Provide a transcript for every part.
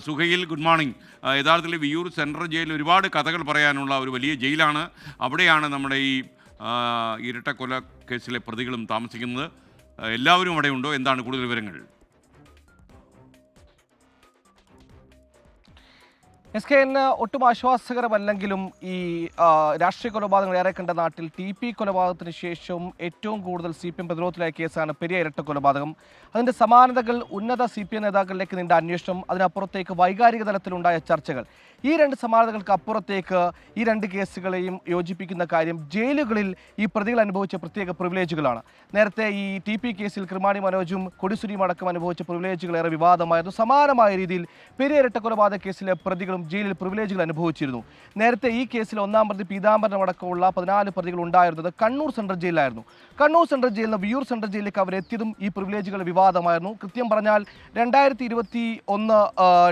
Suhail, good morning. യഥാർത്ഥത്തിൽ Viyyur central jail ഒരുപാട് കഥകൾ പറയാനുള്ള ഒരു വലിയ ജയിലാണ്. അവിടെയാണ് നമ്മുടെ ഈ ഇരട്ട കൊല കേസിലെ പ്രതികളും താമസിക്കുന്നത്. എല്ലാവരും അവിടെ ഉണ്ടോ? എന്താണ് കൂടുതൽ വിവരങ്ങൾ? എസ് കെ എൻ ഒട്ടും ആശ്വാസകരമല്ലെങ്കിലും ഈ രാഷ്ട്രീയ കൊലപാതകങ്ങൾ ഏറെ കണ്ട നാട്ടിൽ TP കൊലപാതകത്തിന് ശേഷം ഏറ്റവും കൂടുതൽ CPM പ്രതിരോധത്തിലായ കേസാണ് പെരിയ ഇരട്ട കൊലപാതകം. അതിൻ്റെ സമാനതകൾ ഉന്നത CPM നേതാക്കളിലേക്ക് നീണ്ട അന്വേഷണം, അതിനപ്പുറത്തേക്ക് വൈകാരിക തലത്തിലുണ്ടായ ചർച്ചകൾ. ഈ രണ്ട് സമാനതകൾക്ക് അപ്പുറത്തേക്ക് ഈ രണ്ട് കേസുകളെയും യോജിപ്പിക്കുന്ന കാര്യം ജയിലുകളിൽ ഈ പ്രതികൾ അനുഭവിച്ച പ്രത്യേക പ്രിവിലേജുകളാണ്. നേരത്തെ ഈ TP കേസിൽ കൃമാണി മനോജും കൊടിസുനിയും അടക്കം അനുഭവിച്ച പ്രിവിലേജുകൾ ഏറെ വിവാദമായിരുന്നു. സമാനമായ രീതിയിൽ പെരിയ ഇരട്ട കൊലപാതക കേസിലെ പ്രതികളും ജയിലിൽ പ്രിവിലേജുകൾ അനുഭവിച്ചിരുന്നു. നേരത്തെ ഈ കേസിൽ ഒന്നാം പ്രതി പീതാംബരൻ അടക്കമുള്ള 14 പ്രതികൾ ഉണ്ടായിരുന്നത് കണ്ണൂർ സെൻട്രൽ ജയിലിലായിരുന്നു. കണ്ണൂർ സെൻട്രൽ ജയിലിൽ നിന്ന് വിയ്യൂർ സെൻട്രൽ ജയിലിലേക്ക് അവരെത്തിയതും ഈ പ്രിവിലേജുകൾ വിവാദമായിരുന്നു. കൃത്യം പറഞ്ഞാൽ 2021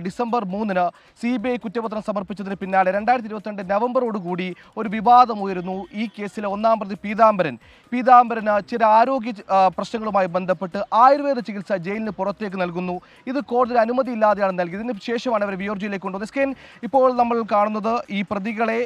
ഡിസംബർ 3 CBI കുറ്റപത്രം സമർപ്പിച്ചതിന് പിന്നാലെ 2022 നവംബറോടുകൂടി ഒരു വിവാദം ഉയരുന്നു. ഈ കേസിലെ ഒന്നാം പ്രതി പീതാംബരന് ചില ആരോഗ്യ പ്രശ്നങ്ങളുമായി ബന്ധപ്പെട്ട് ആയുർവേദ ചികിത്സ ജയിലിന് പുറത്തേക്ക് നൽകുന്നു. ഇത് കോടതി അനുമതി ഇല്ലാതെയാണ് നൽകിയത്. ഇതിന് ശേഷമാണ് അവർ വിയ്യൂർ ജയിലിലേക്ക് കൊണ്ടുവന്നത്. ഇപ്പോൾ നമ്മൾ കാണുന്നത് ഈ പ്രതികളെ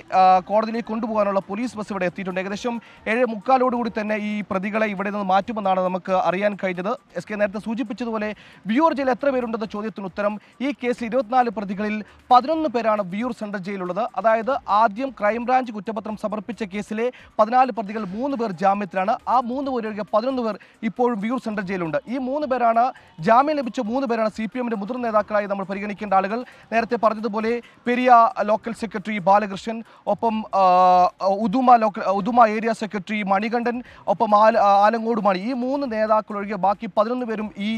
കോടതിയിലേക്ക് കൊണ്ടുപോകാനുള്ള പോലീസ് ബസ് ഇവിടെ എത്തിയിട്ടുണ്ട്. ഏകദേശം 7:45 തന്നെ ഈ പ്രതികളെ ഇവിടെ നിന്ന് മാറ്റുമെന്നാണ് നമുക്ക് അറിയാൻ കഴിഞ്ഞത്. SK നേരത്തെ സൂചിപ്പിച്ചതുപോലെ വിയ്യൂർ ജയിൽ എത്ര പേരുണ്ടെന്ന ചോദ്യത്തിന് ഉത്തരം, ഈ കേസിൽ 24 പ്രതികളിൽ 11 പേരാണ് വിയ്യൂർ സെൻട്രൽ ജയിലുള്ളത്. അതായത് ആദ്യം ക്രൈംബ്രാഞ്ച് കുറ്റപത്രം സമർപ്പിച്ച കേസിലെ 14 പ്രതികൾ 3 പേർ ജാമ്യത്തിലാണ്. ആ 3 പേരൊഴികെ 11 പേർ ഇപ്പോഴും വിയ്യൂർ സെൻട്രൽ ജയിലുണ്ട്. ഈ 3 പേരാണ് ജാമ്യം ലഭിച്ച 3 പേരാണ് CPMന്റെ മുതിർന്ന നേതാക്കളായി നമ്മൾ പരിഗണിക്കേണ്ട ആളുകൾ. നേരത്തെ പറഞ്ഞതുപോലെ പെരിയ ലോക്കൽ സെക്രട്ടറി ബാലകൃഷ്ണൻ, ഒപ്പം ഉദുമ ഏരിയ സെക്രട്ടറി മണികണ്ഠൻ, ഒപ്പം ആലങ്ങോട് മണി. ഈ 3 നേതാക്കൾ ഒഴികെ ബാക്കി 11 പേരും ഈ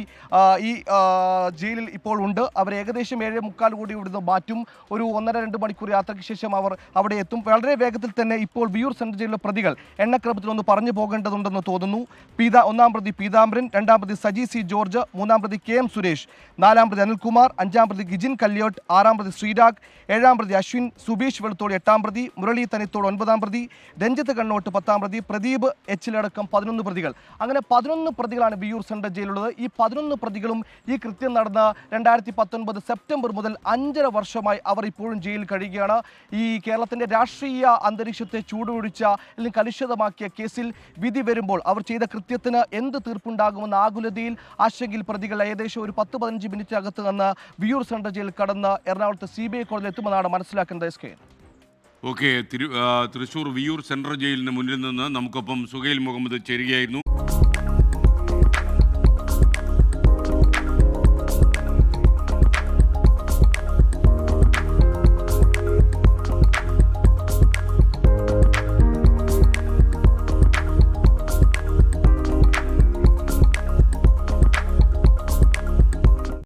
ജയിലിൽ ഇപ്പോൾ ഉണ്ട്. അവർ ഏകദേശം 7:45 കൂടി ഇവിടുന്ന് മാറ്റും. ഒരു 1.5-2 മണിക്കൂർ യാത്രയ്ക്ക് ശേഷം അവർ അവിടെ എത്തും. വളരെ വേഗത്തിൽ തന്നെ ഇപ്പോൾ വിയ്യൂർ സെൻട്രൽ ജയിലിലെ പ്രതികൾ എണ്ണക്രമത്തിലൊന്ന് പറഞ്ഞു പോകേണ്ടതുണ്ടെന്ന് തോന്നുന്നു. ഒന്നാം പ്രതി പീതാംബരൻ, രണ്ടാം പ്രതി സജി C ജോർജ്, മൂന്നാം പ്രതി KM സുരേഷ്, നാലാം പ്രതി അനിൽകുമാർ, അഞ്ചാം പ്രതി ഗിജിൻ കല്യോട്ട്, ആറാം പ്രതി ശ്രീരാഗ്, ഏഴാം പ്രതി അശ്വിൻ, സുബീഷ് വെളുത്തോട് എട്ടാം പ്രതി, മുരളി തനിത്തോട് 9-ാം പ്രതി, രഞ്ജിത്ത് കണ്ണോട്ട് 10-ാം പ്രതി, പ്രദീപ് എച്ചിലടക്കം 11 പ്രതികൾ. അങ്ങനെ 11 പ്രതികളാണ് വിയ്യൂർ സെൻട്രൽ ജയിലുള്ളത്. ഈ 11 പ്രതികളും ഈ കൃത്യം നടന്ന 2019 സെപ്റ്റംബർ മുതൽ 5.5 വർഷമായി അവർ ഇപ്പോഴും ജയിലിൽ കഴിയുകയാണ്. ഈ കേരളത്തിൻ്റെ രാഷ്ട്രീയ അന്തരീക്ഷത്തെ ചൂടുപിടിച്ച അല്ലെങ്കിൽ കലുഷിതമാക്കിയ കേസിൽ വിധി വരുമ്പോൾ അവർ ചെയ്ത കൃത്യത്തിന് എന്ത് തീർപ്പുണ്ടാകുമെന്ന ആകുലതയിൽ ആശങ്കയിൽ പ്രതികൾ ഏകദേശം ഒരു 10-15 മിനിറ്റിനകത്ത് നിന്ന് വിയ്യൂർ സെൻട്രൽ ജയിലിൽ കടന്ന് എറണാകുളത്ത് CBI കോടതിയിൽ എത്തുമെന്നാണ് മനസ്സിലാക്കുന്നത്. ഓക്കെ, തൃശ്ശൂർ വിയ്യൂർ സെൻട്രൽ ജയിലിന് മുന്നിൽ നിന്ന് നമുക്കൊപ്പം സുഹൈൽ മുഹമ്മദ് ചേരുകയായിരുന്നു.